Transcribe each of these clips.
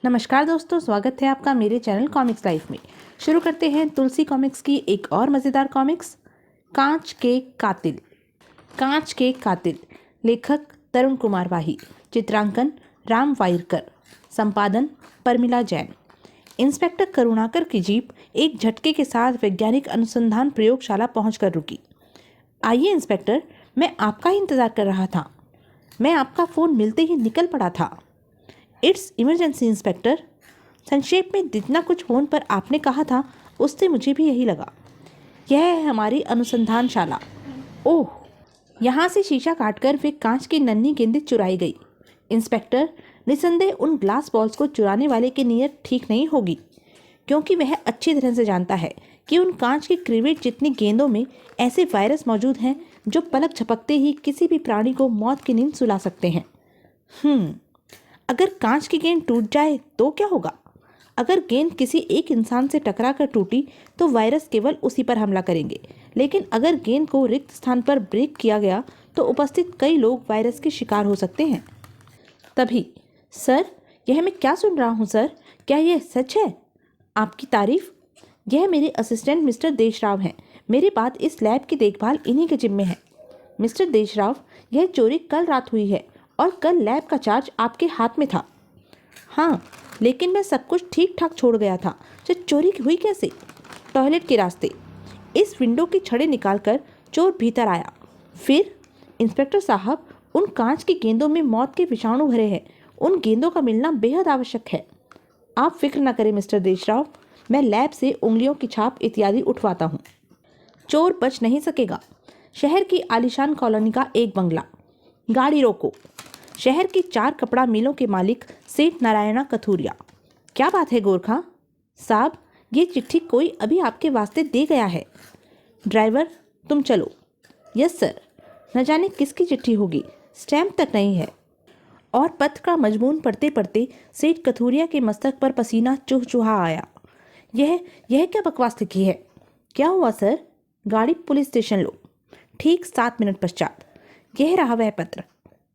नमस्कार दोस्तों, स्वागत है आपका मेरे चैनल कॉमिक्स लाइफ में। शुरू करते हैं तुलसी कॉमिक्स की एक और मज़ेदार कॉमिक्स, कांच के कातिल। कांच के कातिल, लेखक तरुण कुमार वाही, चित्रांकन राम वाइरकर, संपादन परमिला जैन। इंस्पेक्टर करुणाकर की जीप एक झटके के साथ वैज्ञानिक अनुसंधान प्रयोगशाला पहुंचकर रुकी। आइए इंस्पेक्टर, मैं आपका ही इंतज़ार कर रहा था। मैं आपका फ़ोन मिलते ही निकल पड़ा था। It's emergency inspector. संक्षेप में जितना कुछ फ़ोन पर आपने कहा था उससे मुझे भी यही लगा। यह है हमारी अनुसंधानशाला। ओह, यहाँ से शीशा काटकर वे कांच की नन्ही गेंदें चुराई गई। इंस्पेक्टर, निसंदेह उन ग्लास बॉल्स को चुराने वाले की नीयत ठीक नहीं होगी, क्योंकि वह अच्छी तरह से जानता है कि उन कांच के क्रिवेट जितनी गेंदों में ऐसे वायरस मौजूद हैं जो पलक झपकते ही किसी भी प्राणी को मौत की नींद सुला सकते हैं। अगर कांच की गेंद टूट जाए तो क्या होगा? अगर गेंद किसी एक इंसान से टकराकर टूटी तो वायरस केवल उसी पर हमला करेंगे, लेकिन अगर गेंद को रिक्त स्थान पर ब्रेक किया गया तो उपस्थित कई लोग वायरस के शिकार हो सकते हैं। तभी, सर, यह मैं क्या सुन रहा हूँ सर? क्या यह सच है? आपकी तारीफ? यह मेरे असिस्टेंट मिस्टर देशराव हैं। मेरे बाद इस लैब की देखभाल इन्हीं के जिम्मे है। मिस्टर देशराव, यह चोरी कल रात हुई है और कल लैब का चार्ज आपके हाथ में था। हाँ, लेकिन मैं सब कुछ ठीक ठाक छोड़ गया था। चोरी हुई कैसे? टॉयलेट के रास्ते। इस विंडो की छड़ें निकालकर चोर भीतर आया। फिर? इंस्पेक्टर साहब, उन कांच की गेंदों में मौत के विषाणु भरे हैं। उन गेंदों का मिलना बेहद आवश्यक है। आप फिक्र न करें मिस्टर देशराव, मैं लैब से उंगलियों की छाप इत्यादि उठवाता हूँ। चोर बच नहीं सकेगा। शहर की आलीशान कॉलोनी का एक बंगला। गाड़ी रोको। शहर की 4 कपड़ा मिलों के मालिक सेठ नारायणा कथूरिया। क्या बात है गोरखा साहब, ये चिट्ठी कोई अभी आपके वास्ते दे गया है। ड्राइवर, तुम चलो। Yes sir. न जाने किसकी चिट्ठी होगी, स्टैम्प तक नहीं है। और पत्र का मजमून पढ़ते पढ़ते सेठ कथूरिया के मस्तक पर पसीना चुहचुहा आया। यह क्या बकवास लिखी है? क्या हुआ सर? गाड़ी पुलिस स्टेशन लो। ठीक 7 मिनट पश्चात। यह रहा वह पत्र।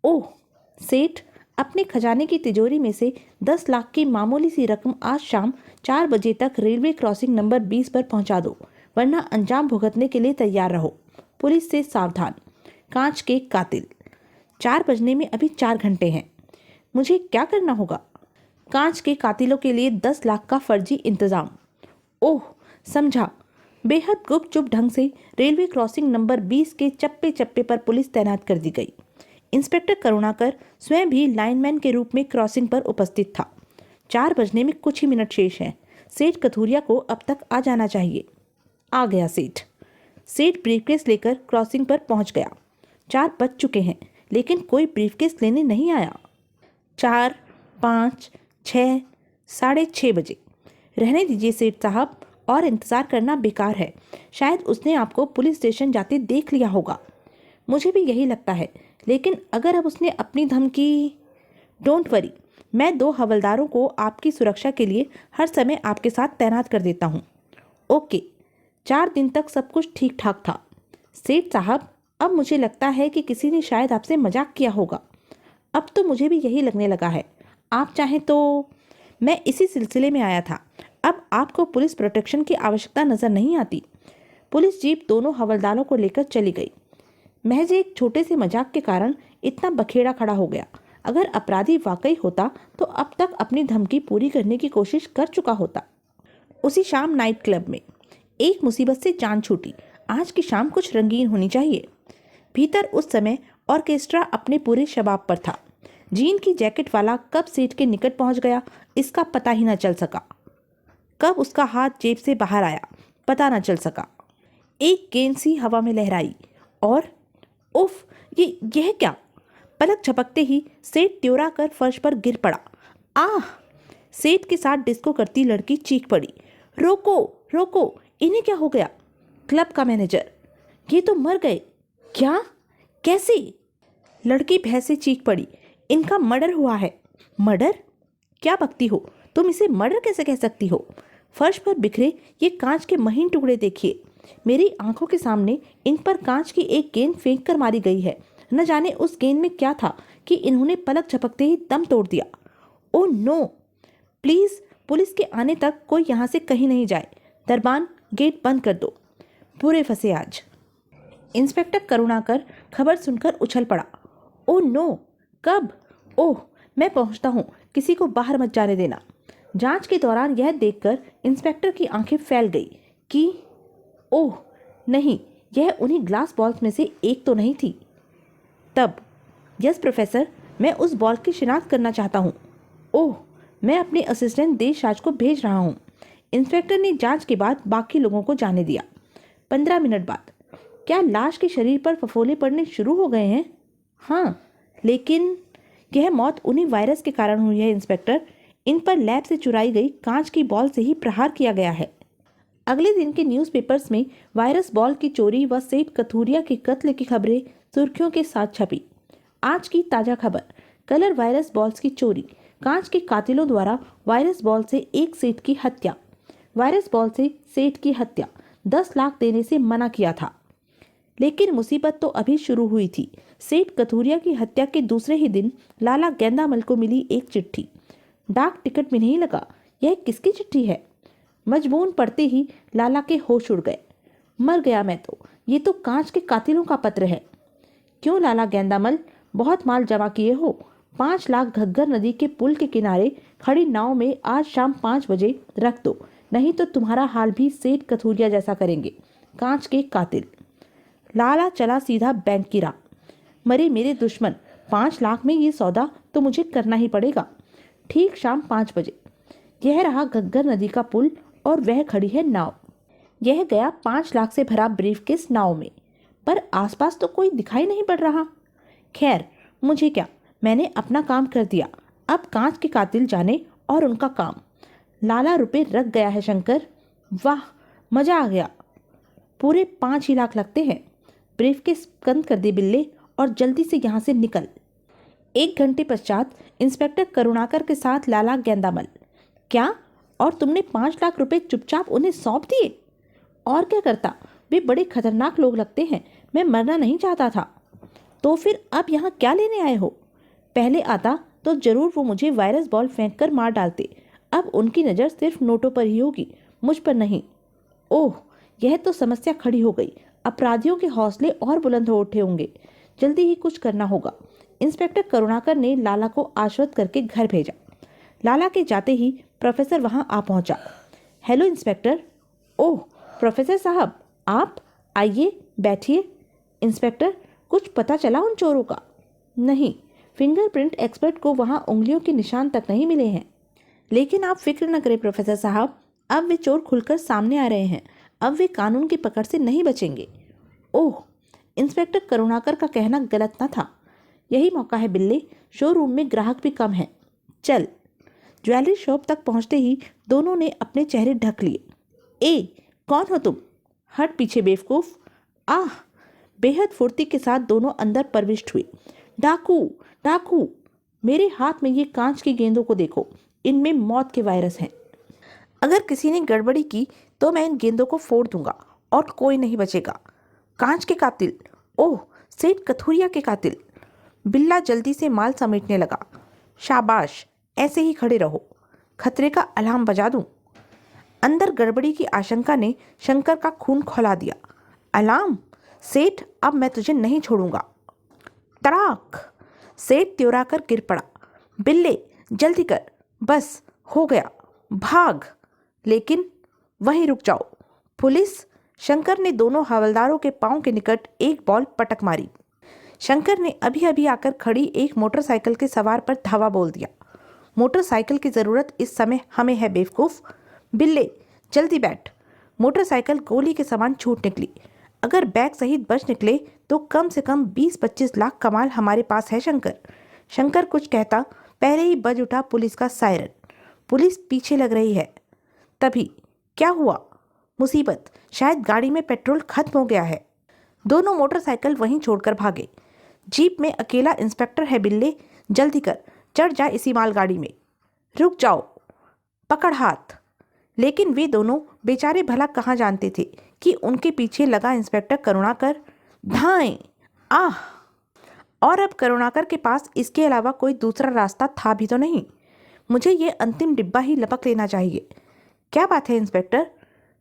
ओह सेठ, अपने खजाने की तिजोरी में से 10 लाख की मामूली सी रकम आज शाम 4 बजे तक रेलवे क्रॉसिंग नंबर 20 पर पहुंचा दो, वरना अंजाम भुगतने के लिए तैयार रहो। पुलिस से सावधान। कांच के कातिल। 4 बजने में अभी 4 घंटे हैं। मुझे क्या करना होगा? कांच के कातिलों के लिए 10 लाख का फर्जी इंतजाम। ओह, समझा। बेहद गुपचुप ढंग से रेलवे क्रॉसिंग नंबर 20 के चप्पे चप्पे पर पुलिस तैनात कर दी गई। इंस्पेक्टर करुणाकर स्वयं भी लाइनमैन के रूप में क्रॉसिंग पर उपस्थित था। 4 बजने में कुछ ही मिनट शेष हैं। सेठ कथूरिया को अब तक आ जाना चाहिए। आ गया सेठ। सेठ ब्रीफकेस लेकर क्रॉसिंग पर पहुंच गया। 4 बज चुके हैं, लेकिन कोई ब्रीफकेस लेने नहीं आया। 4, 5, 6, 6:30 बजे। रहने दीजिए सेठ साहब, और इंतज़ार करना बेकार है। शायद उसने आपको पुलिस स्टेशन जाते देख लिया होगा। मुझे भी यही लगता है, लेकिन अगर अब उसने अपनी धमकी। डोंट वरी, मैं 2 हवलदारों को आपकी सुरक्षा के लिए हर समय आपके साथ तैनात कर देता हूँ। ओके। 4 दिन तक सब कुछ ठीक ठाक था। सेठ साहब, अब मुझे लगता है कि किसी ने शायद आपसे मजाक किया होगा। अब तो मुझे भी यही लगने लगा है। आप चाहें तो। मैं इसी सिलसिले में आया था। अब आपको पुलिस प्रोटेक्शन की आवश्यकता नजर नहीं आती। पुलिस जीप दोनों हवलदारों को लेकर चली गई। महज एक छोटे से मजाक के कारण इतना बखेड़ा खड़ा हो गया। अगर अपराधी वाकई होता तो अब तक अपनी धमकी पूरी करने की कोशिश कर चुका होता। उसी शाम नाइट क्लब में एक मुसीबत से जान छूटी। आज की शाम कुछ रंगीन होनी चाहिए। भीतर उस समय ऑर्केस्ट्रा अपने पूरे शबाब पर था। जीन की जैकेट वाला कब सेठ के निकट पहुंच गया, इसका पता ही न चल सका। कब उसका हाथ जेब से बाहर आया, पता न चल सका। एक गेंद सी हवा में लहराई और उफ, यह क्या? पलक झपकते ही सेठ त्योरा कर फर्श पर गिर पड़ा। आह! सेठ के साथ डिस्को करती लड़की चीख पड़ी। रोको रोको, इन्हें क्या हो गया? क्लब का मैनेजर, ये तो मर गए। क्या? कैसे? लड़की भय से चीख पड़ी। इनका मर्डर हुआ है। मर्डर? क्या बकती हो तुम? इसे मर्डर कैसे कह सकती हो? फर्श पर बिखरे ये कांच के महीन टुकड़े देखिए। मेरी आंखों के सामने इन पर कांच की एक गेंद फेंक कर मारी गई है। न जाने उस गेंद में क्या था कि इन्होंने पलक झपकते ही दम तोड़ दिया। Oh no! प्लीज पुलिस के आने तक कोई यहाँ से कहीं नहीं जाए। दरबान, गेट बंद कर दो। पूरे फंसे आज। इंस्पेक्टर करुणाकर खबर सुनकर उछल पड़ा। ओह नो, कब? ओह, मैं पहुंचता हूँ, किसी को बाहर मत जाने देना। जांच के दौरान यह देखकर इंस्पेक्टर की आंखें फैल गई कि ओह नहीं, यह उन्हीं ग्लास बॉल्स में से एक तो नहीं थी। तब, यस प्रोफेसर, मैं उस बॉल की शिनाख्त करना चाहता हूँ। ओह, मैं अपने असिस्टेंट देशराज को भेज रहा हूँ। इंस्पेक्टर ने जांच के बाद बाकी लोगों को जाने दिया। 15 मिनट बाद, क्या लाश के शरीर पर फफोले पड़ने शुरू हो गए हैं? हाँ, लेकिन यह मौत उन्हीं वायरस के कारण हुई है इंस्पेक्टर। इन पर लैब से चुराई गई कांच की बॉल से ही प्रहार किया गया है। अगले दिन के न्यूज़पेपर्स में वायरस बॉल की चोरी व सेठ कथूरिया के कत्ल की खबरें सुर्खियों के साथ छपी। आज की ताज़ा खबर, कलर वायरस बॉल्स की चोरी, कांच के कातिलों द्वारा वायरस बॉल से एक सेठ की हत्या। वायरस बॉल से सेठ की हत्या, 10 लाख देने से मना किया था। लेकिन मुसीबत तो अभी शुरू हुई थी। सेठ कथूरिया की हत्या के दूसरे ही दिन लाला गेंदामल को मिली एक चिट्ठी। डाक टिकट में नहीं लगा, यह किसकी चिट्ठी है? मजबून पढ़ते ही लाला के होश उड़ गए। मर गया मैं तो, ये तो कांच के कातिलों का पत्र है। क्यों लाला गेंदामल, बहुत माल जमा किए हो? 5 लाख घग्गर नदी के पुल के किनारे खड़ी नाव में आज शाम 5 बजे रख दो, नहीं तो तुम्हारा हाल भी सेठ कथूरिया जैसा करेंगे कांच के कातिल। लाला चला सीधा बैंक की राह। मरे मेरे दुश्मन, 5 लाख में ये सौदा तो मुझे करना ही पड़ेगा। ठीक शाम 5 बजे। यह रहा घग्गर नदी का पुल और वह खड़ी है नाव। यह गया 5 लाख से भरा ब्रीफकेस नाव में, पर आसपास तो कोई दिखाई नहीं पड़ रहा। खैर, मुझे क्या, मैंने अपना काम कर दिया। अब कांच के कातिल जाने और उनका काम। लाला रुपए रख गया है शंकर। वाह, मजा आ गया। पूरे 5 ही लाख लगते हैं। ब्रीफकेस बंद कर दे बिल्ले और जल्दी से यहाँ से निकल। 1 घंटे पश्चात इंस्पेक्टर करुणाकर के साथ लाला गेंदामल। क्या? और तुमने 5 लाख रुपए चुपचाप उन्हें सौंप दिए? और क्या करता, वे बड़े खतरनाक लोग लगते हैं। मैं मरना नहीं चाहता था। तो फिर अब यहाँ क्या लेने आए हो? पहले आता तो जरूर वो मुझे वायरस बॉल फेंक कर मार डालते। अब उनकी नज़र सिर्फ नोटों पर ही होगी, मुझ पर नहीं। ओह, यह तो समस्या खड़ी हो गई। अपराधियों के हौसले और बुलंद हो उठे होंगे। जल्दी ही कुछ करना होगा। इंस्पेक्टर करुणाकर ने लाला को आश्वस्त करके घर भेजा। लाला के जाते ही प्रोफेसर वहां आ पहुंचा। Hello inspector. ओह प्रोफेसर साहब, आप आइए, बैठिए। इंस्पेक्टर, कुछ पता चला उन चोरों का? नहीं, फिंगरप्रिंट एक्सपर्ट को वहां उंगलियों के निशान तक नहीं मिले हैं। लेकिन आप फिक्र न करें प्रोफेसर साहब, अब वे चोर खुलकर सामने आ रहे हैं। अब वे कानून की पकड़ से नहीं बचेंगे। ओह, इंस्पेक्टर करुणाकर का कहना गलत न था। यही मौका है बिल्ले, शोरूम में ग्राहक भी कम है। चल। ज्वेलरी शॉप तक पहुंचते ही दोनों ने अपने चेहरे ढक लिए। ए, कौन हो तुम? हट पीछे बेवकूफ। आह! बेहद फुर्ती के साथ दोनों अंदर प्रविष्ट हुए। डाकू, डाकू! मेरे हाथ में ये कांच की गेंदों को देखो, इनमें मौत के वायरस हैं। अगर किसी ने गड़बड़ी की तो मैं इन गेंदों को फोड़ दूंगा और कोई नहीं बचेगा। कांच के कातिल, ओह सेठ कथूरिया के कातिल। बिल्ला जल्दी से माल समेटने लगा। शाबाश, ऐसे ही खड़े रहो। खतरे का अलार्म बजा दूं? अंदर गड़बड़ी की आशंका ने शंकर का खून खौला दिया। अलार्म? सेठ, अब मैं तुझे नहीं छोड़ूंगा। तड़ाक! सेठ त्योरा कर गिर पड़ा। बिल्ले, जल्दी कर, बस हो गया, भाग। लेकिन वहीं रुक जाओ। पुलिस! शंकर ने दोनों हवलदारों के पांव के निकट एक बॉल पटक मारी। शंकर ने अभी अभी आकर खड़ी एक मोटरसाइकिल के सवार पर धावा बोल दिया। मोटरसाइकिल की जरूरत इस समय हमें है बेवकूफ। बिल्ले, जल्दी बैठ। मोटरसाइकिल गोली के समान छूट निकली। अगर बैग सहित बच निकले तो कम से कम 20-25 लाख कमाल हमारे पास है शंकर। शंकर कुछ कहता, पहले ही बज उठा पुलिस का सायरन। पुलिस पीछे लग रही है। तभी क्या हुआ? मुसीबत, शायद गाड़ी में पेट्रोल खत्म हो गया है। दोनों मोटरसाइकिल वहीं छोड़कर भागे। जीप में अकेला इंस्पेक्टर है बिल्ले, जल्दी कर, चढ़ जा इसी मालगाड़ी में। रुक जाओ, पकड़ हाथ। लेकिन वे दोनों बेचारे भला कहाँ जानते थे कि उनके पीछे लगा इंस्पेक्टर करुणाकर। धाएं! आह! और अब करुणाकर के पास इसके अलावा कोई दूसरा रास्ता था भी तो नहीं। मुझे ये अंतिम डिब्बा ही लपक लेना चाहिए। क्या बात है इंस्पेक्टर?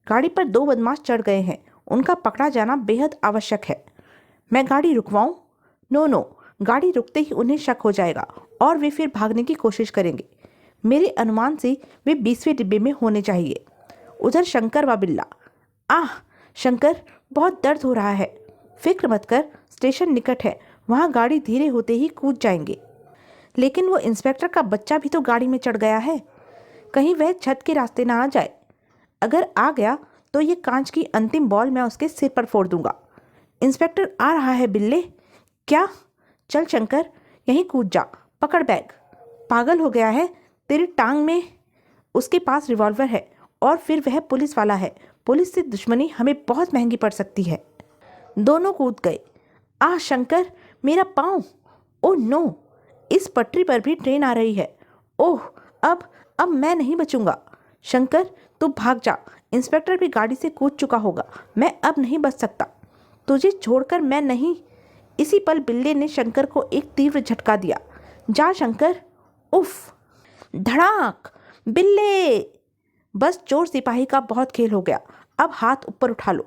गाड़ी पर 2 बदमाश चढ़ गए हैं, उनका पकड़ा जाना बेहद आवश्यक है। मैं गाड़ी रुकवाऊं? नो, गाड़ी रुकते ही उन्हें शक हो जाएगा और वे फिर भागने की कोशिश करेंगे। मेरे अनुमान से वे 20वें डिब्बे में होने चाहिए। उधर शंकर व बिल्ला। आह शंकर, बहुत दर्द हो रहा है। फिक्र मत कर, स्टेशन निकट है, वहाँ गाड़ी धीरे होते ही कूद जाएंगे। लेकिन वो इंस्पेक्टर का बच्चा भी तो गाड़ी में चढ़ गया है, कहीं वह छत के रास्ते ना आ जाए। अगर आ गया तो ये कांच की अंतिम बॉल मैं उसके सिर पर फोड़ दूंगा। इंस्पेक्टर आ रहा है बिल्ले। क्या? चल शंकर, यहीं कूद जा, पकड़ बैग। पागल हो गया है, तेरी टांग में। उसके पास रिवॉल्वर है और फिर वह पुलिस वाला है। पुलिस से दुश्मनी हमें बहुत महंगी पड़ सकती है। दोनों कूद गए। आह शंकर, मेरा पाँव। ओह नो, इस पटरी पर भी ट्रेन आ रही है। ओह, अब मैं नहीं बचूंगा। शंकर तू भाग जा, इंस्पेक्टर भी गाड़ी से कूद चुका होगा, मैं अब नहीं बच सकता। तुझे छोड़कर मैं नहीं। इसी पल बिल्ले ने शंकर को एक तीव्र झटका दिया। जा शंकर। उफ, धड़ाक। बिल्ले। बस चोर सिपाही का बहुत खेल हो गया, अब हाथ ऊपर उठा लो।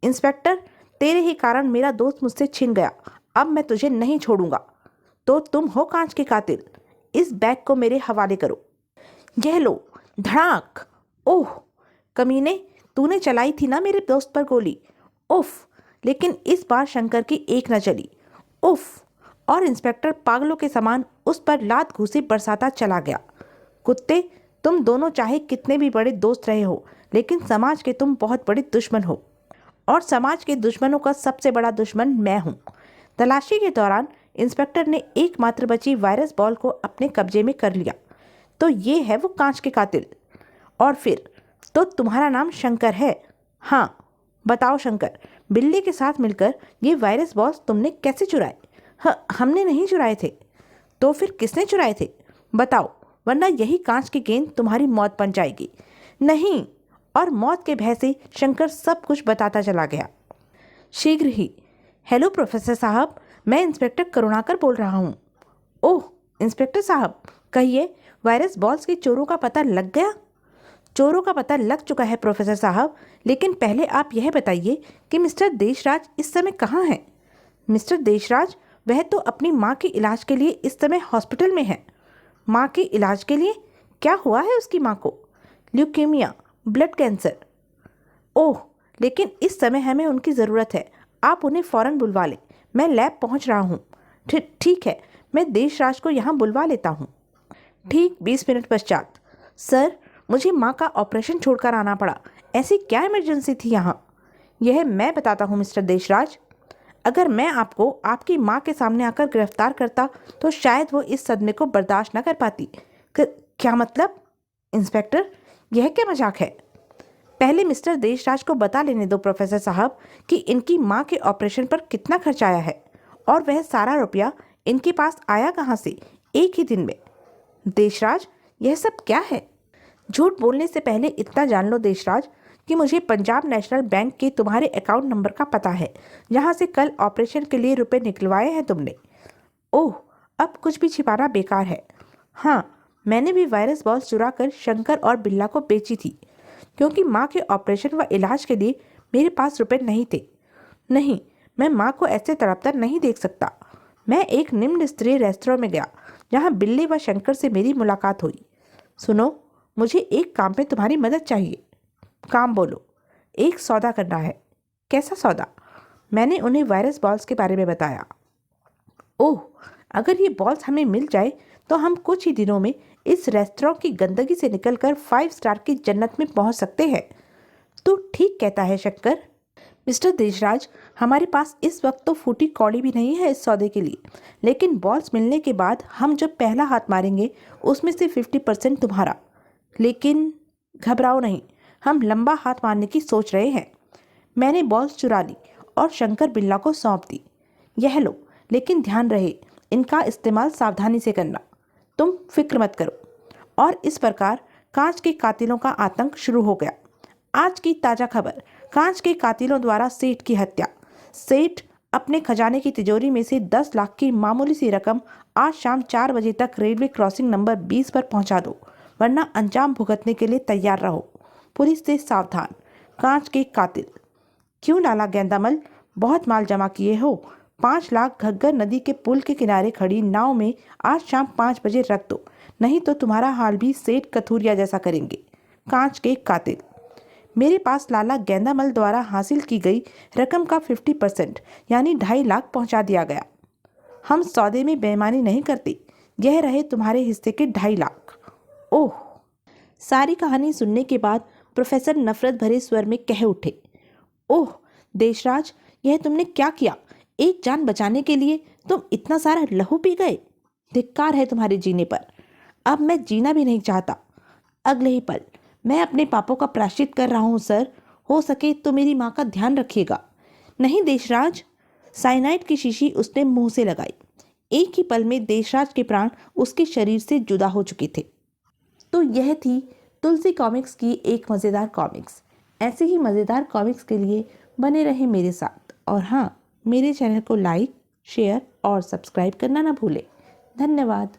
इंस्पेक्टर, तेरे ही कारण मेरा दोस्त मुझसे छिन गया, अब मैं तुझे नहीं छोड़ूंगा। तो तुम हो कांच के कातिल, इस बैग को मेरे हवाले करो। यह लो। धड़ाक। ओह कमीने, तूने चलाई थी ना मेरे दोस्त पर गोली। उफ, लेकिन इस बार शंकर की एक न चली। उफ, और इंस्पेक्टर पागलों के समान उस पर लात घूंसे बरसाता चला गया। कुत्ते, तुम दोनों चाहे कितने भी बड़े दोस्त रहे हो, लेकिन समाज के तुम बहुत बड़े दुश्मन हो, और समाज के दुश्मनों का सबसे बड़ा दुश्मन मैं हूँ। तलाशी के दौरान इंस्पेक्टर ने एकमात्र बची वायरस बॉल को अपने कब्जे में कर लिया। तो ये है वो कांच के कातिल। और फिर तो तुम्हारा नाम शंकर है? हाँ, बताओ शंकर, बिल्ली के साथ मिलकर ये वायरस बॉल्स तुमने कैसे चुराए? हमने नहीं चुराए थे। तो फिर किसने चुराए थे? बताओ, वरना यही कांच की गेंद तुम्हारी मौत बन जाएगी। नहीं। और मौत के भय से शंकर सब कुछ बताता चला गया। शीघ्र ही। हेलो प्रोफेसर साहब, मैं इंस्पेक्टर करुणाकर बोल रहा हूँ। ओह इंस्पेक्टर साहब, कहिए, वायरस बॉल्स के चोरों का पता लग गया? चोरों का पता लग चुका है प्रोफेसर साहब, लेकिन पहले आप यह बताइए कि मिस्टर देशराज इस समय कहाँ हैं? मिस्टर देशराज, वह तो अपनी माँ के इलाज के लिए इस समय हॉस्पिटल में है। माँ के इलाज के लिए? क्या हुआ है उसकी माँ को? Leukaemia, blood cancer. ओह, लेकिन इस समय हमें उनकी ज़रूरत है, आप उन्हें फ़ौरन बुलवा लें। मैं लैब पहुंच रहा हूँ। ठीक है, मैं देशराज को यहाँ बुलवा लेता हूँ। ठीक 20 मिनट पश्चात। सर, मुझे माँ का ऑपरेशन छोड़कर आना पड़ा, ऐसी क्या इमरजेंसी थी यहाँ? यह मैं बताता हूँ मिस्टर देशराज। अगर मैं आपको आपकी माँ के सामने आकर गिरफ्तार करता तो शायद वो इस सदमे को बर्दाश्त न कर पाती। क्या मतलब? इंस्पेक्टर, यह क्या मजाक है? पहले मिस्टर देशराज को बता लेने दो प्रोफेसर साहब कि इनकी माँ के ऑपरेशन पर कितना खर्च आया है, और वह सारा रुपया इनके पास आया कहाँ से एक ही दिन में। देशराज, यह सब क्या है? झूठ बोलने से पहले इतना जान लो देशराज कि मुझे पंजाब नेशनल बैंक के तुम्हारे अकाउंट नंबर का पता है, जहाँ से कल ऑपरेशन के लिए रुपए निकलवाए हैं तुमने। ओह, अब कुछ भी छिपाना बेकार है। हाँ, मैंने भी वायरस बॉल्स चुरा कर शंकर और बिल्ला को बेची थी, क्योंकि माँ के ऑपरेशन व इलाज के लिए मेरे पास रुपए नहीं थे। नहीं, मैं माँ को ऐसे तड़पता नहीं देख सकता। मैं एक निम्न स्तरीय रेस्तरां में गया, जहाँ बिल्ली व शंकर से मेरी मुलाकात हुई। सुनो, मुझे एक काम में तुम्हारी मदद चाहिए। काम बोलो। एक सौदा करना है। कैसा सौदा? मैंने उन्हें वायरस बॉल्स के बारे में बताया। ओह, अगर ये बॉल्स हमें मिल जाए तो हम कुछ ही दिनों में इस रेस्तरां की गंदगी से निकलकर 5 स्टार की जन्नत में पहुंच सकते हैं। तो ठीक कहता है शंकर। मिस्टर देशराज, हमारे पास इस वक्त तो फूटी कौड़ी भी नहीं है इस सौदे के लिए, लेकिन बॉल्स मिलने के बाद हम जब पहला हाथ मारेंगे उसमें से 50% तुम्हारा। लेकिन घबराओ नहीं, हम लंबा हाथ मारने की सोच रहे हैं। मैंने बॉल्स चुरा ली और शंकर बिल्ला को सौंप दी। यह लो, लेकिन ध्यान रहे इनका इस्तेमाल सावधानी से करना। तुम फिक्र मत करो। और इस प्रकार कांच के कातिलों का आतंक शुरू हो गया। आज की ताज़ा खबर, कांच के कातिलों द्वारा सेठ की हत्या। सेठ अपने खजाने की तिजोरी में से 10 लाख की मामूली सी रकम आज शाम 4 बजे तक रेलवे क्रॉसिंग नंबर 20 पर पहुंचा दो, वरना अंजाम भुगतने के लिए तैयार रहो। पुलिस से सावधान, कांच के कातिल। क्यों लाला गेंदामल, बहुत माल जमा किए हो? 5 लाख घग्गर नदी के पुल के किनारे खड़ी नाव में आज शाम 5 बजे रख दो, नहीं तो तुम्हारा हाल भी सेठ कथूरिया जैसा करेंगे। कांच के कातिल। मेरे पास लाला गेंदामल द्वारा हासिल की गई रकम का 50% यानी 2.5 लाख पहुंचा दिया गया। हम सौदे में बेईमानी नहीं करते। यह रहे तुम्हारे हिस्से के 2.5 लाख। ओह! सारी कहानी सुनने के बाद प्रोफेसर नफरत भरे स्वर में कह उठे, ओह देशराज, यह तुमने क्या किया? एक जान बचाने के लिए तुम इतना सारा लहू पी गए। धिक्कार है तुम्हारे जीने पर। अब मैं जीना भी नहीं चाहता। अगले ही पल, मैं अपने पापों का प्रायश्चित कर रहा हूँ सर। हो सके तो मेरी माँ का ध्यान रखिएगा। नहीं देशराज। साइनाइड की शीशी उसने मुंह से लगाई। एक ही पल में देशराज के प्राण उसके शरीर से जुदा हो चुके थे। तो यह थी तुलसी कॉमिक्स की एक मज़ेदार कॉमिक्स। ऐसे ही मज़ेदार कॉमिक्स के लिए बने रहे मेरे साथ, और हाँ, मेरे चैनल को लाइक, शेयर और सब्सक्राइब करना ना भूलें। धन्यवाद।